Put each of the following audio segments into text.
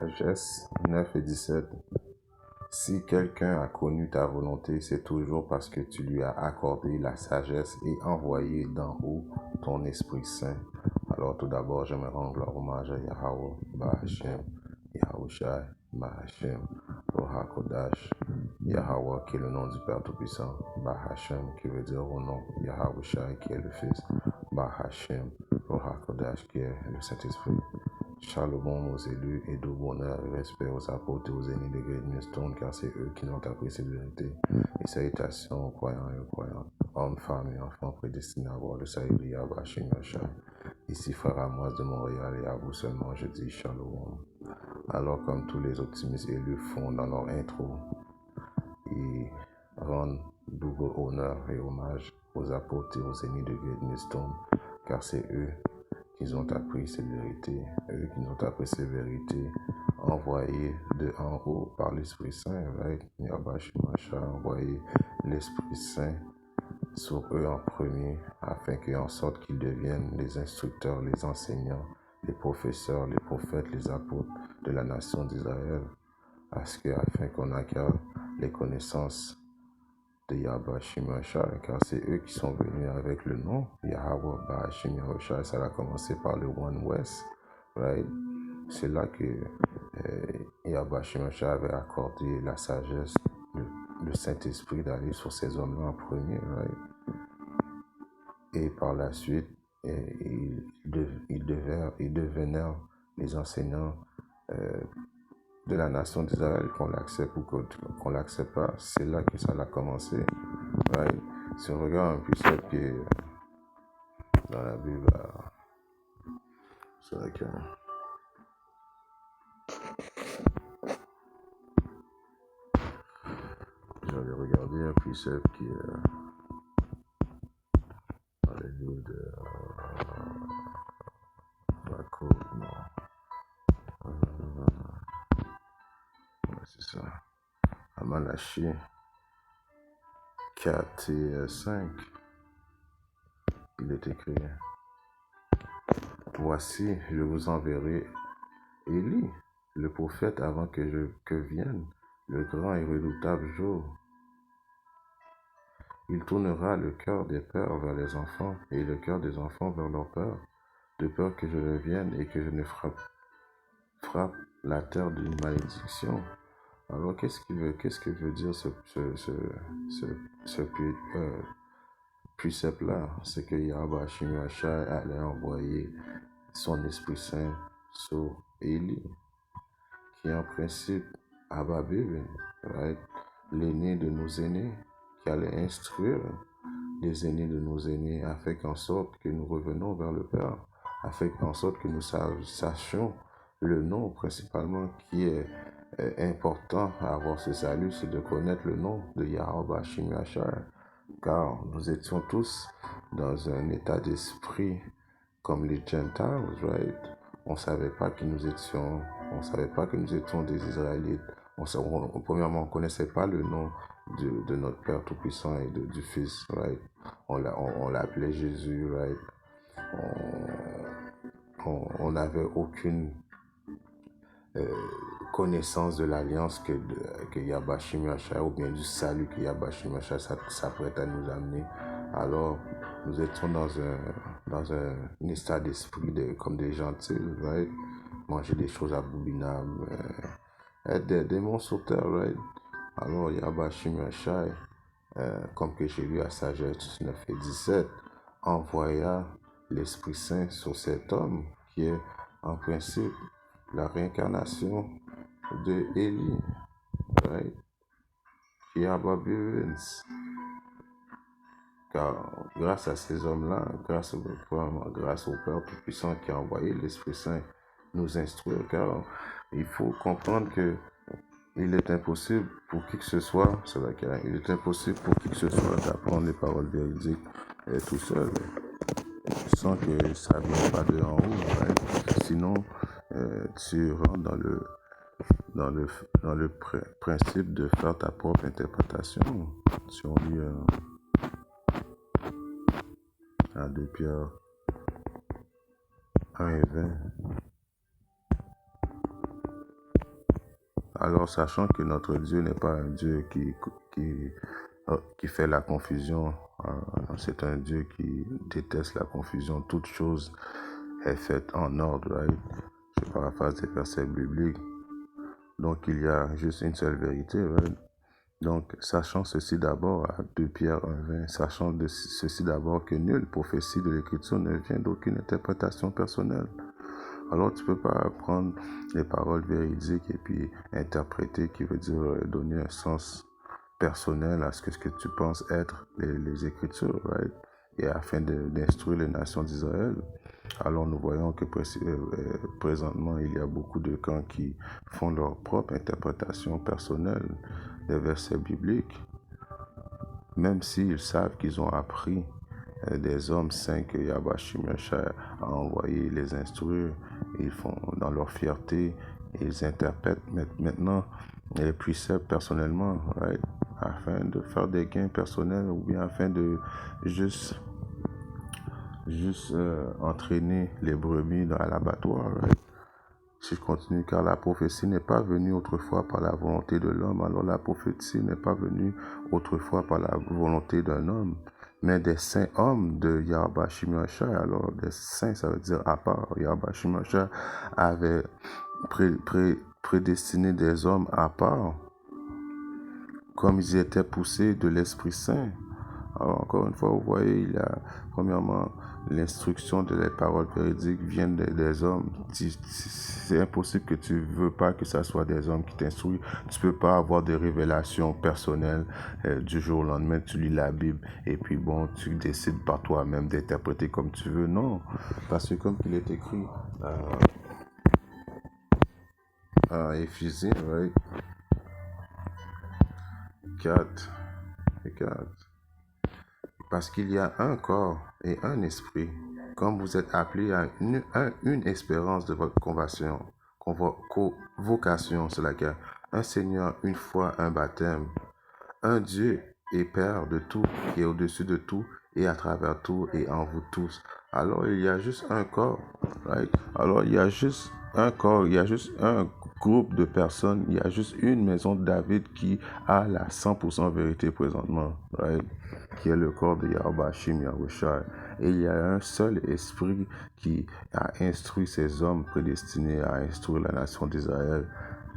Sagesse 9 et 17. Si quelqu'un a connu ta volonté, c'est toujours parce que tu lui as accordé la sagesse et envoyé d'en haut ton Esprit Saint. Alors tout d'abord, j'aimerais rendre hommage à Yahweh, Bahashem, Yahushai, Bahashem, Kodash, Yahweh qui est le nom du Père Tout-Puissant, Bahashem qui veut dire au nom, Yahushai qui est le Fils, Bahashem, Kodash qui est le Saint-Esprit. Shalom aux élus et de bonheur et respect aux apôtres et aux ennemis de Great Millstone, car c'est eux qui ont appris cette vérité. Et salutations aux croyants et aux croyantes, hommes, femmes et enfants prédestinés à voir le salut de Yahweh Shem Yahshua. Ici, frère Amos de Montréal, et à vous seulement, je dis Shalom. Alors, comme tous les optimistes élus font dans leur intro, ils rendent double honneur et hommage aux apôtres et aux ennemis de Great Millstone, car c'est eux qui ont appris cette vérité, eux qui ont appris ces vérités, envoyées de en haut par l'Esprit Saint, right? Yabashimasha, envoyé l'Esprit Saint sur eux en premier, afin qu'en sorte qu'ils deviennent les instructeurs, les enseignants, les professeurs, les prophètes, les apôtres de la nation d'Israël, afin qu'on acquiert les connaissances de Yahweh Shimashai, car c'est eux qui sont venus avec le nom Yahweh Bahashim Yahushai. Ça a commencé par le One West, right? C'est là que Yahweh Shimashai avait accordé la sagesse, le Saint-Esprit d'aller sur ces hommes-là en premier, right? Et par la suite, ils devenaient les enseignants de la nation d'Israël, qu'on l'accepte ou qu'on l'accepte pas. C'est là que ça a commencé. Right? Si on regarde un précepte qui est dans la Bible, c'est vrai que j'avais regardé un précepte qui est dans le livre de Jacob, non. Ouais, c'est ça. À Malachie 4 et 5, il est écrit: Voici, je vous enverrai Élie, le prophète, avant que vienne le grand et redoutable jour. Il tournera le cœur des pères vers les enfants et le cœur des enfants vers leurs pères, de peur que je ne vienne et que je ne frappe la terre d'une malédiction. Alors, qu'est-ce que veut dire ce précepte-là? C'est que Yahweh Shimashai allait envoyer son Esprit Saint sur Élie, qui en principe Abba Bébé, right? L'aîné de nos aînés, qui allait instruire les aînés de nos aînés, afin qu'en sorte que nous revenons vers le Père, afin qu'en sorte que nous sachions le nom principalement qui est important à avoir ce salut, c'est de connaître le nom de Yahweh Shimashai, car nous étions tous dans un état d'esprit comme les Gentiles, right? On savait pas que nous étions des Israélites. Premièrement, on connaissait pas le nom de notre Père Tout-Puissant et du Fils, right? On l'appelait Jésus, right? On n'avait aucune connaissance de l'alliance que Yahweh Shimashai, ou bien du salut que Yahweh Shimashai s'apprête à nous amener. Alors, nous étions dans un état d'esprit comme des gentils, right? Manger des choses abominables, être des démons sur terre, right? Alors, Yahweh Shimashai, comme que j'ai lu à Sagesse 9 et 17, envoya l'Esprit Saint sur cet homme qui est en principe la réincarnation de Élie, right? Qui a Babylone. Car grâce à ces hommes-là, grâce au Père Tout-Puissant qui a envoyé l'Esprit Saint nous instruire, car il faut comprendre que il est impossible pour qui que ce soit, c'est vrai qu'il est impossible pour qui que ce soit d'apprendre les paroles véridiques tout seul, sans que ça ne vienne pas de en haut, right? Sinon, tu rentres dans le principe de faire ta propre interprétation. Si on lit à 2 Pierre 1 et 20, Alors, sachant que notre Dieu n'est pas un Dieu qui fait la confusion, c'est un Dieu qui déteste la confusion. Toute chose est faite en ordre, right? Je paraphrase des versets bibliques. Donc, il y a juste une seule vérité, right? Donc, sachant ceci d'abord, à 2 Pierre 1,20, sachant ceci d'abord que nulle prophétie de l'Écriture ne vient d'aucune interprétation personnelle. Alors, tu peux pas prendre les paroles véridiques et puis interpréter, qui veut dire donner un sens personnel à ce que tu penses être les Écritures, right? Et afin d'instruire les nations d'Israël. Alors, nous voyons que présentement, il y a beaucoup de camps qui font leur propre interprétation personnelle des versets bibliques, même s'ils savent qu'ils ont appris des hommes saints que Yahweh Shimashai a envoyé les instruire. Ils font dans leur fierté, ils interprètent maintenant les préceptes personnellement, right? Afin de faire des gains personnels ou bien afin de juste entraîner les brebis à l'abattoir, right? Si je continue, car la prophétie n'est pas venue autrefois par la volonté de l'homme, alors la prophétie n'est pas venue autrefois par la volonté d'un homme, mais des saints hommes de Yahweh Shimashai. Alors, des saints, ça veut dire à part. Yahweh Shimashai avait prédestiné des hommes à part, comme ils étaient poussés de l'Esprit Saint. Alors, encore une fois, vous voyez, il y a, premièrement, l'instruction de les paroles véridiques viennent des hommes. C'est impossible que tu ne veux pas que ce soit des hommes qui t'instruisent. Tu ne peux pas avoir des révélations personnelles du jour au lendemain. Tu lis la Bible et puis bon, tu décides par toi-même d'interpréter comme tu veux. Non, parce que comme il est écrit à Éphésiens, right? 4 et 4. Parce qu'il y a un corps et un esprit, comme vous êtes appelés à une espérance de votre convocation, c'est laquelle un Seigneur, une foi, un baptême, un Dieu et Père de tout, qui est au-dessus de tout, et à travers tout, et en vous tous. Alors il y a juste un corps, right? Alors il y a juste un corps, il y a juste un groupe de personnes, il y a juste une maison de David qui a la 100% vérité présentement, right? Qui est le corps de Yahweh Shim Yahushua. Et il y a un seul esprit qui a instruit ces hommes prédestinés à instruire la nation d'Israël.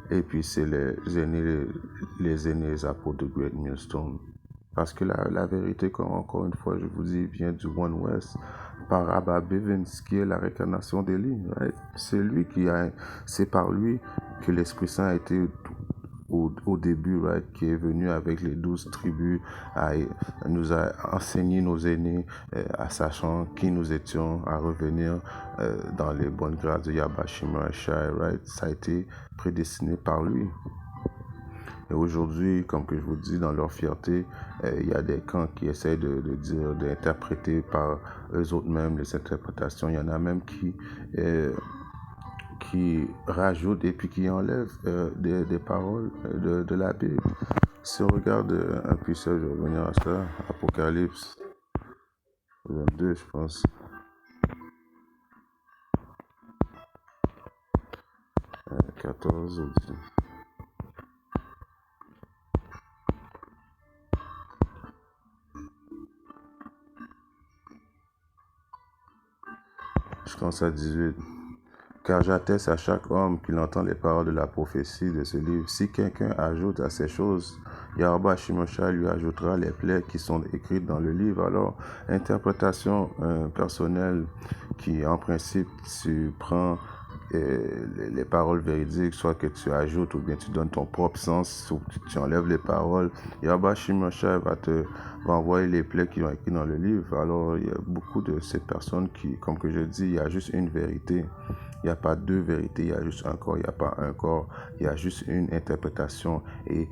Et puis c'est les aînés, les apôtres de Great Millstone. Parce que la vérité, comme encore une fois je vous dis, vient du One West par Abba Bivens, qui est la réincarnation d'Élie. Right? C'est par lui que l'Esprit Saint a été au début, right, qui est venu avec les 12 tribus, nous a enseigné nos aînés, à sachant qui nous étions, à revenir dans les bonnes grâces de Yahweh Shimashai, right? Ça a été prédestiné par lui. Et aujourd'hui, comme que je vous dis, dans leur fierté, il y a des camps qui essayent d'interpréter par eux autres mêmes les interprétations. Il y en a même qui rajoutent et puis qui enlèvent des paroles de la Bible. Si on regarde un peu ça, je vais revenir à ça, Apocalypse 22, je pense. Euh, 14 ou 10. Je pense à 18. Car j'atteste à chaque homme qu'il entend les paroles de la prophétie de ce livre. Si quelqu'un ajoute à ces choses, Yahweh Shimashai lui ajoutera les plaies qui sont écrites dans le livre. Alors, interprétation personnelle qui, en principe, tu prends les paroles véridiques, soit que tu ajoutes ou bien tu donnes ton propre sens, ou tu enlèves les paroles. Yahweh Shimashai va envoyer les plaies qui sont écrites dans le livre. Alors, il y a beaucoup de ces personnes qui, comme que je dis, il y a juste une vérité. Il n'y a pas deux vérités, il y a juste un corps, il n'y a pas un corps, il y a juste une interprétation. Et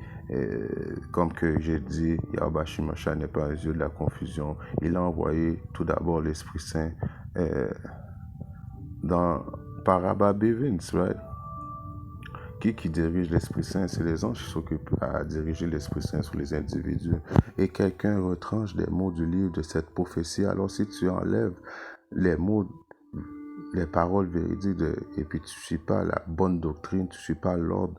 comme que j'ai dit, Yahweh Shimashai n'est pas un Dieu de la confusion. Il a envoyé tout d'abord l'Esprit Saint par Abba Bivens, right? Qui dirige l'Esprit Saint? C'est les anges qui s'occupent à diriger l'Esprit Saint sur les individus. Et quelqu'un retranche des mots du livre de cette prophétie. Alors si tu enlèves les mots les paroles véridiques et puis tu ne suis pas la bonne doctrine, tu ne suis pas l'ordre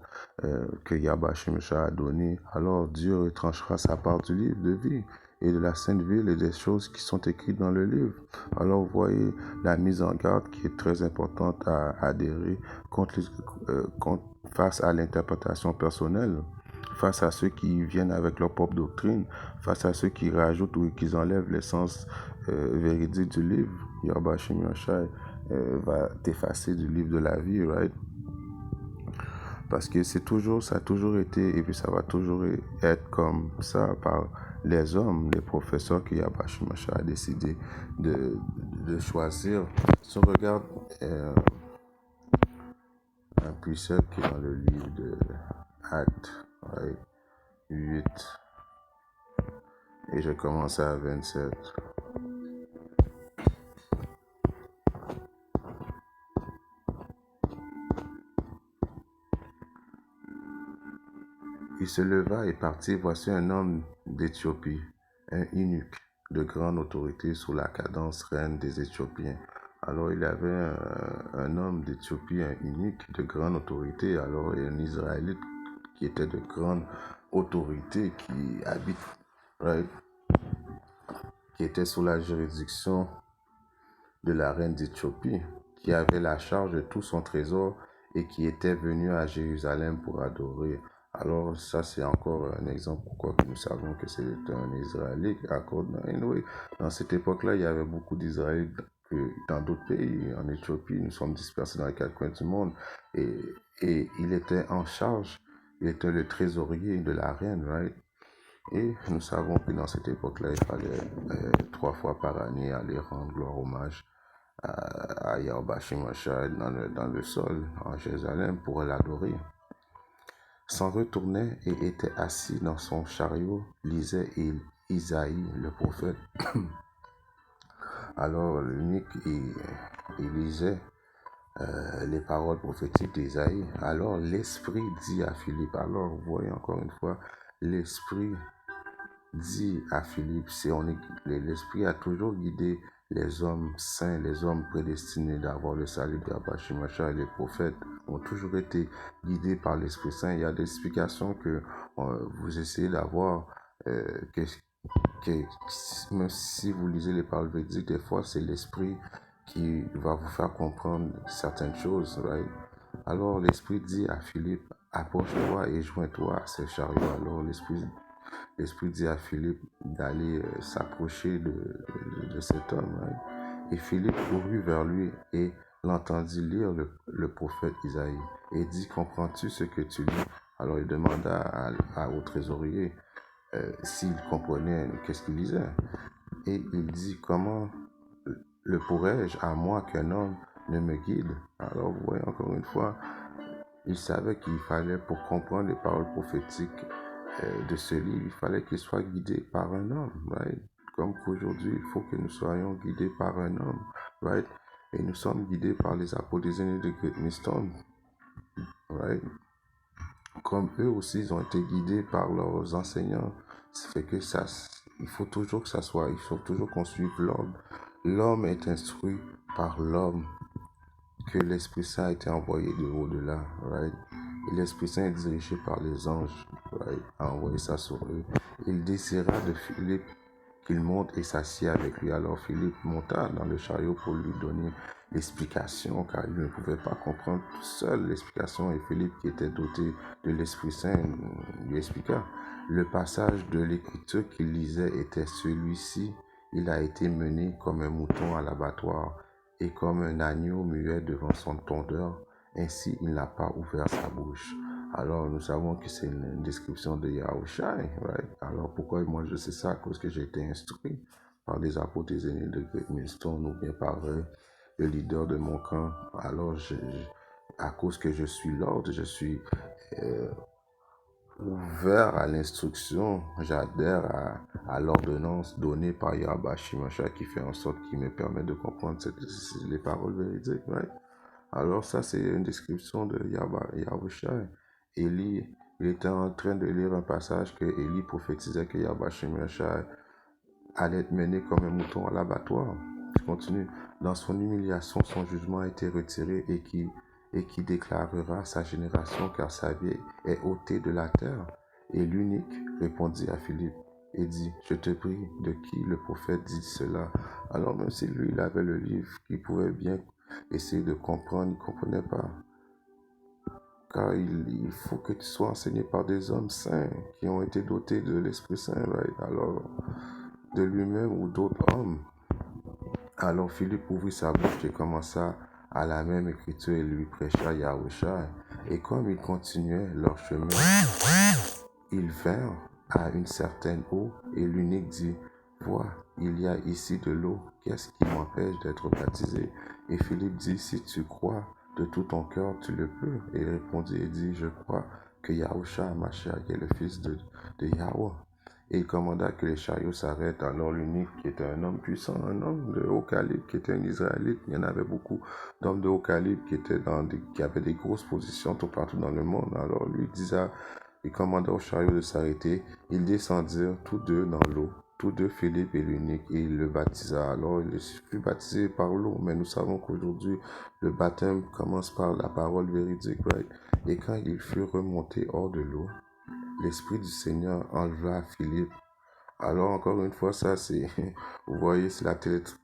que Yahweh Shemesha a donné, alors Dieu retranchera sa part du livre de vie et de la Sainte Ville et des choses qui sont écrites dans le livre. Alors vous voyez la mise en garde qui est très importante à adhérer face à l'interprétation personnelle, face à ceux qui viennent avec leur propre doctrine, face à ceux qui rajoutent ou qui enlèvent l'essence véridique du livre. Yahweh Shemesha va t'effacer du livre de la vie, right? Parce que ça a toujours été, et puis ça va toujours être comme ça par les hommes, les professeurs que Yahweh Shemesha a décidé de choisir. Si on regarde un precept qui est dans le livre de Actes, right? 8, et je commence à 27. Il se leva et partit. Voici un homme d'Éthiopie, un eunuque de grande autorité sous la cadence reine des Éthiopiens. Alors il y avait un homme d'Éthiopie, un eunuque de grande autorité, alors un Israélite qui était de grande autorité, qui habite, right, qui était sous la juridiction de la reine d'Éthiopie, qui avait la charge de tout son trésor et qui était venu à Jérusalem pour adorer. Alors ça c'est encore un exemple pourquoi nous savons que c'est un Israélite. Anyway, dans cette époque-là, il y avait beaucoup d'Israélites dans d'autres pays. En Éthiopie, nous sommes dispersés dans les quatre coins du monde. Et il était en charge, il était le trésorier de la reine, right? Et nous savons que dans cette époque-là, il fallait 3 fois par année aller rendre leur hommage à Yahweh Shemesha dans le sol en Jérusalem pour l'adorer. S'en retournait et était assis dans son chariot, lisait Isaïe le prophète. Alors l'unique, il lisait les paroles prophétiques d'Isaïe. Alors l'Esprit dit à Philippe, alors vous voyez encore une fois, l'Esprit dit à Philippe, l'Esprit a toujours guidé les hommes saints, les hommes prédestinés d'avoir le salut de Yahweh Shemesha, et les prophètes ont toujours été guidés par l'Esprit Saint. Il y a des explications que vous essayez d'avoir, même si vous lisez les paroles véridiques, des fois c'est l'Esprit qui va vous faire comprendre certaines choses, right? Alors l'Esprit dit à Philippe, approche-toi et joins-toi à ce chariot. Alors l'Esprit dit à Philippe d'aller s'approcher de cet homme. Right? Et Philippe courut vers lui et l'entendit lire le prophète Isaïe et dit, comprends-tu ce que tu lis? Alors il demanda au trésorier s'il comprenait qu'est-ce qu'il lisait. Et il dit, comment le pourrais-je à moi qu'un homme ne me guide? Alors vous voyez encore une fois, il savait qu'il fallait, pour comprendre les paroles prophétiques de ce livre, il fallait qu'il soit guidé par un homme, right? Comme qu'aujourd'hui, il faut que nous soyons guidés par un homme, right? Et nous sommes guidés par les apôtres des aînés de Great Millstone, right? Comme eux aussi, ils ont été guidés par leurs enseignants. Ça fait que il faut toujours que ça soit, il faut toujours qu'on suive l'homme. L'homme est instruit par l'homme, que l'Esprit Saint a été envoyé de au-delà, right? Et l'Esprit Saint est dirigé par les anges, right? A envoyé ça sur eux. Il décida de Philippe qu'il monte et s'assied avec lui. Alors Philippe monta dans le chariot pour lui donner l'explication, car il ne pouvait pas comprendre tout seul l'explication. Et Philippe, qui était doté de l'Esprit Saint, lui expliqua. Le passage de l'Écriture qu'il lisait était celui-ci. Il a été mené comme un mouton à l'abattoir et comme un agneau muet devant son tondeur, ainsi il n'a pas ouvert sa bouche. Alors nous savons que c'est une description de Yahushua, right? Alors pourquoi moi je sais ça? À cause que j'ai été instruit par des apôtres des aînés de Great Millstone ou bien par le leader de mon camp. Alors à cause que je suis l'ordre, je suis ouvert à l'instruction, j'adhère à l'ordonnance donnée par Yahweh Shemesha qui fait en sorte qu'il me permet de comprendre les paroles véridiques, right? Alors ça c'est une description de Yahushua. Élie, il était en train de lire un passage que Élie prophétisait que Yahweh Shemesha allait être mené comme un mouton à l'abattoir. Je continue. Dans son humiliation, son jugement a été retiré et qui déclarera sa génération car sa vie est ôtée de la terre. Et l'unique répondit à Philippe et dit, je te prie, de qui le prophète dit cela? Alors même si lui, il avait le livre, il pouvait bien essayer de comprendre, il ne comprenait pas. Car il faut que tu sois enseigné par des hommes saints qui ont été dotés de l'Esprit Saint, right? Alors, de lui-même ou d'autres hommes. Alors Philippe ouvrit sa bouche et commença à la même écriture et lui prêcha Yahushua. Et comme ils continuaient leur chemin, ils vinrent à une certaine eau et l'unique dit, vois, il y a ici de l'eau, qu'est-ce qui m'empêche d'être baptisé? Et Philippe dit, si tu crois de tout ton cœur, tu le peux. Et il répondit et dit, je crois que Yahushua Mashiach est le fils de Yahweh. Et il commanda que les chariots s'arrêtent. Alors l'unique, qui était un homme puissant, un homme de haut calibre, qui était un Israélite, il y en avait beaucoup d'hommes de haut calibre qui avaient des grosses positions tout partout dans le monde. Alors lui disait, il commanda aux chariots de s'arrêter. Ils descendirent tous deux dans l'eau, tous deux Philippe et l'unique, et il le baptisa. Alors il fut baptisé par l'eau, mais nous savons qu'aujourd'hui, le baptême commence par la parole véridique, right? Et quand il fut remonté hors de l'eau, l'Esprit du Seigneur enleva Philippe. Alors, encore une fois, ça, c'est, vous voyez, c'est la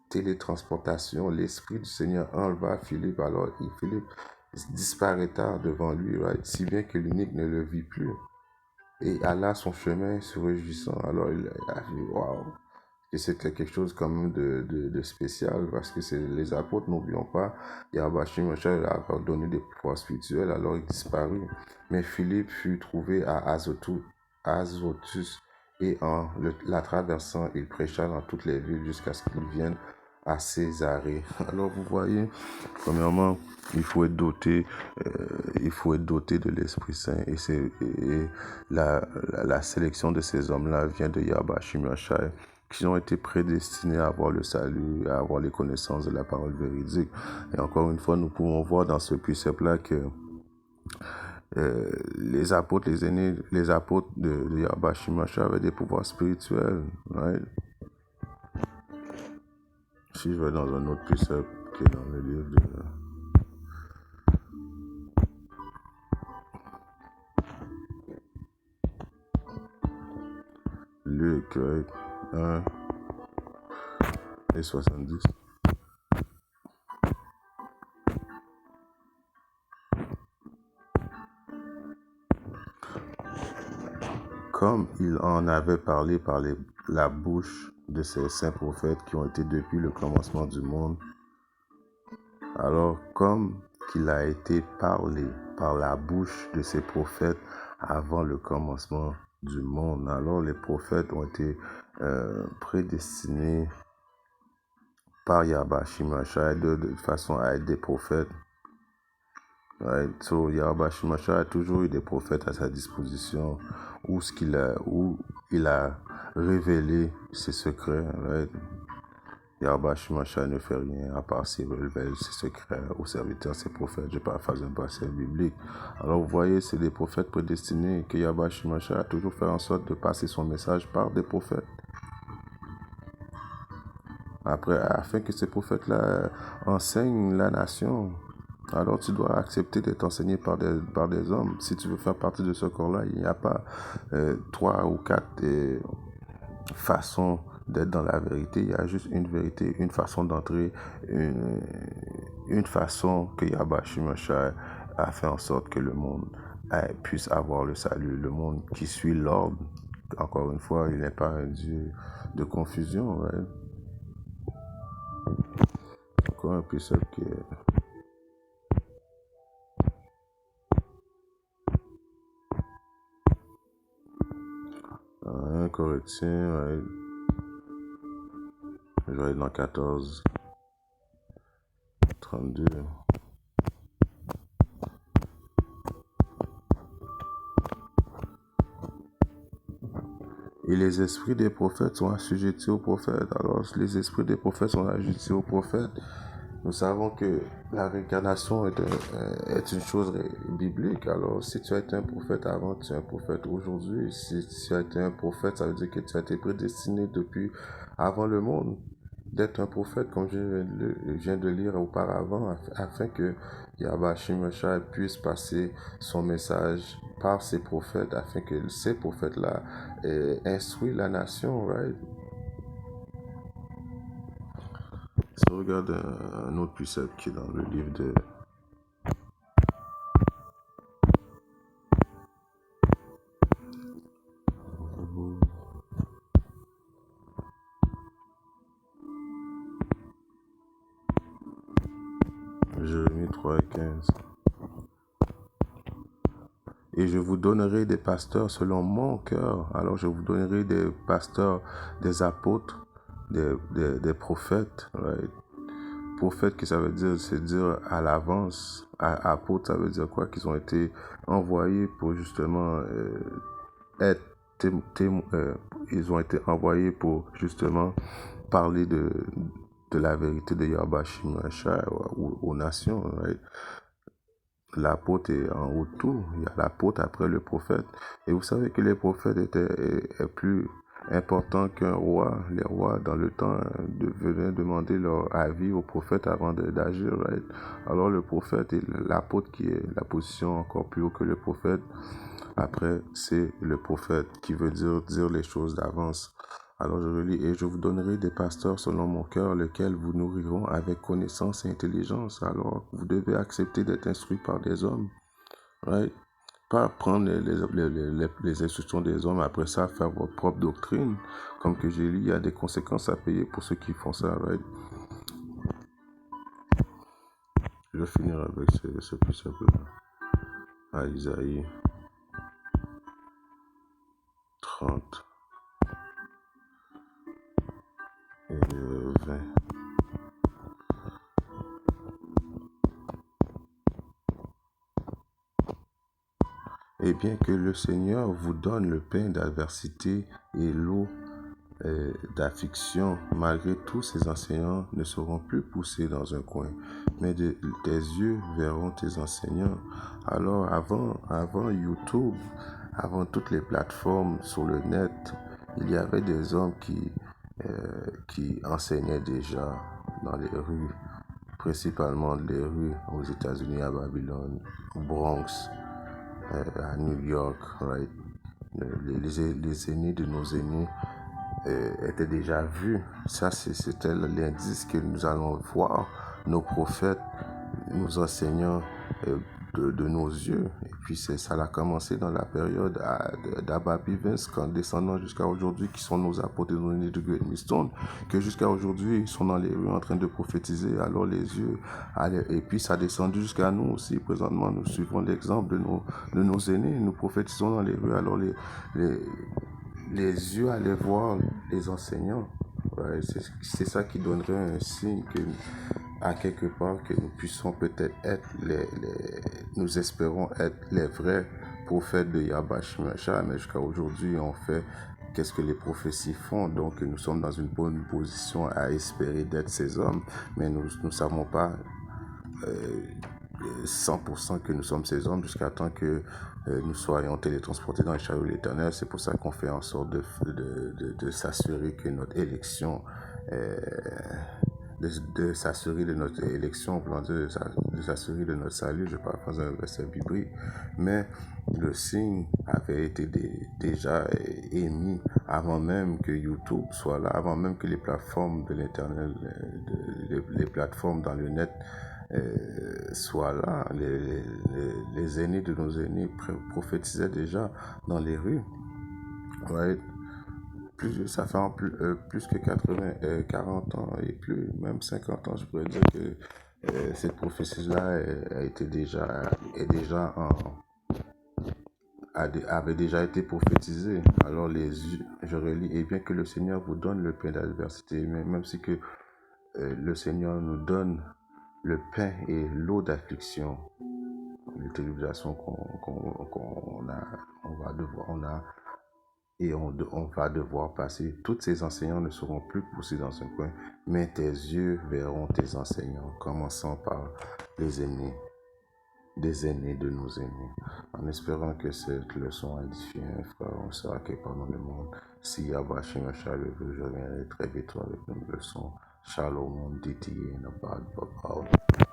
télétransportation. L'Esprit du Seigneur enleva Philippe. Alors, Philippe disparaîtra devant lui, right? Si bien que l'unique ne le vit plus. Et alla son chemin se réjouissant. Alors, il a dit, waouh! Et c'était quelque chose quand même de spécial parce que c'est les apôtres, n'oublions pas, Yahweh Moshe a donné des pouvoirs spirituels, alors il disparut. Mais Philippe fut trouvé à Azotus et en la traversant, il prêcha dans toutes les villes jusqu'à ce qu'il vienne à Césarée. Alors vous voyez, premièrement, il faut être doté, de l'Esprit Saint et la sélection de ces hommes-là vient de Yahweh Shimashai, qui ont été prédestinés à avoir le salut, à avoir les connaissances de la parole véridique. Et encore une fois, nous pouvons voir dans ce précepte-là que les apôtres, les aînés, les apôtres de Yahweh Shimashai avaient des pouvoirs spirituels. Right? Si je vais dans un autre précepte qui est dans le livre de Luc, right? 1 et 70. Comme il en avait parlé par la bouche de ces saints prophètes qui ont été depuis le commencement du monde, alors comme qu'il a été parlé par la bouche de ces prophètes avant le commencement du monde, alors les prophètes ont été prédestinés par Yahweh Shimashai de façon à être des prophètes. Right? So, Yahweh Shimashai a toujours eu des prophètes à sa disposition où il a révélé ses secrets. Right? Yahweh Shimashai ne fait rien à part s'il révèle ses secrets aux serviteurs, ses prophètes. Je paraphrase un passage biblique. Alors vous voyez, c'est des prophètes prédestinés que Yahweh Shimashai a toujours fait en sorte de passer son message par des prophètes. Après, afin que ces prophètes-là enseignent la nation, alors tu dois accepter d'être enseigné par des hommes. Si tu veux faire partie de ce corps-là, il n'y a pas 3 ou 4 façons d'être dans la vérité. Il y a juste une vérité, une façon d'entrer, une façon que Yahweh Shimashai a fait en sorte que le monde puisse avoir le salut. Le monde qui suit l'ordre, encore une fois, il n'est pas un Dieu de confusion. Right? Encore un précepte qui est... 1 Corinthiens, ouais. Je vais aller dans 14, 32. Et les esprits des prophètes sont assujettis aux prophètes. Alors, les esprits des prophètes sont assujettis aux prophètes. Nous savons que la réincarnation est une chose biblique. Alors, si tu as été un prophète avant, tu es un prophète aujourd'hui. Si tu as été un prophète, ça veut dire que tu as été prédestiné depuis avant le monde. d'être un prophète, comme je viens de lire auparavant, afin que Yahweh Shimashai puisse passer son message par ses prophètes, afin que ces prophètes-là instruisent la nation, right? Si on regarde un autre précepte qui est dans le livre de Jérémie 3:15. Et je vous donnerai des pasteurs selon mon cœur. Alors je vous donnerai des pasteurs, des apôtres, des prophètes. Right? Prophète, que ça veut dire, c'est dire à l'avance. Apôtre, ça veut dire quoi? Qu'ils ont été envoyés pour justement être ils ont été envoyés pour justement parler de la vérité de Yahweh Shimashai aux nations. Right? L'apôtre est en haut de tout. Il y a l'apôtre après le prophète. Et vous savez que les prophètes étaient plus importants qu'un roi. Les rois, dans le temps, venaient demander leur avis au prophète avant d'agir. Right? Alors le prophète et l'apôtre, qui est la position encore plus haut que le prophète, après, c'est le prophète qui veut dire les choses d'avance. Alors je relis, et je vous donnerai des pasteurs selon mon cœur, lesquels vous nourriront avec connaissance et intelligence. Alors vous devez accepter d'être instruit par des hommes, right? Pas prendre les instructions des hommes, après ça faire votre propre doctrine. Comme que j'ai lu, il y a des conséquences à payer pour ceux qui font ça, right? Je vais finir avec ce plus simplement. À Isaïe 30 et 20. Et bien que le Seigneur vous donne le pain d'adversité et l'eau d'affliction, malgré tous ces enseignants ne seront plus poussés dans un coin, mais tes yeux verront tes enseignants. Alors avant YouTube, avant toutes les plateformes sur le net, il y avait des hommes qui enseignaient déjà dans les rues, principalement les rues aux États-Unis, à Babylone, au Bronx, à New York, right? Les aînés de nos aînés étaient déjà vus. Ça, c'était l'indice que nous allons voir nos prophètes, nos enseignants de nos yeux. Et puis ça a commencé dans la période d'Abba Bivens, qu'en descendant jusqu'à aujourd'hui, qui sont nos apôtres et nos aînés de Great Millstone, que jusqu'à aujourd'hui, ils sont dans les rues en train de prophétiser. Alors les yeux, et puis ça a descendu jusqu'à nous aussi. Présentement, nous suivons l'exemple de nos aînés. Nous prophétisons dans les rues. Alors les yeux allaient voir les enseignants. Ouais, c'est ça qui donnerait un signe que, à quelque part, que nous puissions peut-être être nous espérons être les vrais prophètes de Yahweh Shimashai, mais jusqu'à aujourd'hui, on fait qu'est-ce que les prophéties font. Donc, nous sommes dans une bonne position à espérer d'être ces hommes, mais nous ne savons pas 100% que nous sommes ces hommes jusqu'à temps que nous soyons télétransportés dans les chariots de l'Éternel. C'est pour ça qu'on fait en sorte de s'assurer que notre élection, de s'assurer de notre élection, de s'assurer de notre salut. Je parle pas un verset biblique, mais le signe avait été déjà émis avant même que YouTube soit là, avant même que les plateformes de l'Éternel, les plateformes dans le net soient là. Les aînés de nos aînés prophétisaient déjà dans les rues. Right? Ça fait plus que 40 ans et plus, même 50 ans, je pourrais dire que cette prophétie-là avait déjà été prophétisée. Alors je relis, et bien que le Seigneur vous donne le pain d'adversité, même si que le Seigneur nous donne le pain et l'eau d'affliction, les tribulations on a et on va devoir passer. Tous ces enseignants ne seront plus poussés dans un coin, mais tes yeux verront tes enseignants, commençant par les aînés, des aînés de nos aînés. En espérant que cette leçon a édifié un frère, on sera quelque part dans le monde. Si Yahweh Shimashai le veut, je reviendrai très vite avec une leçon Shalom, DTA, and about.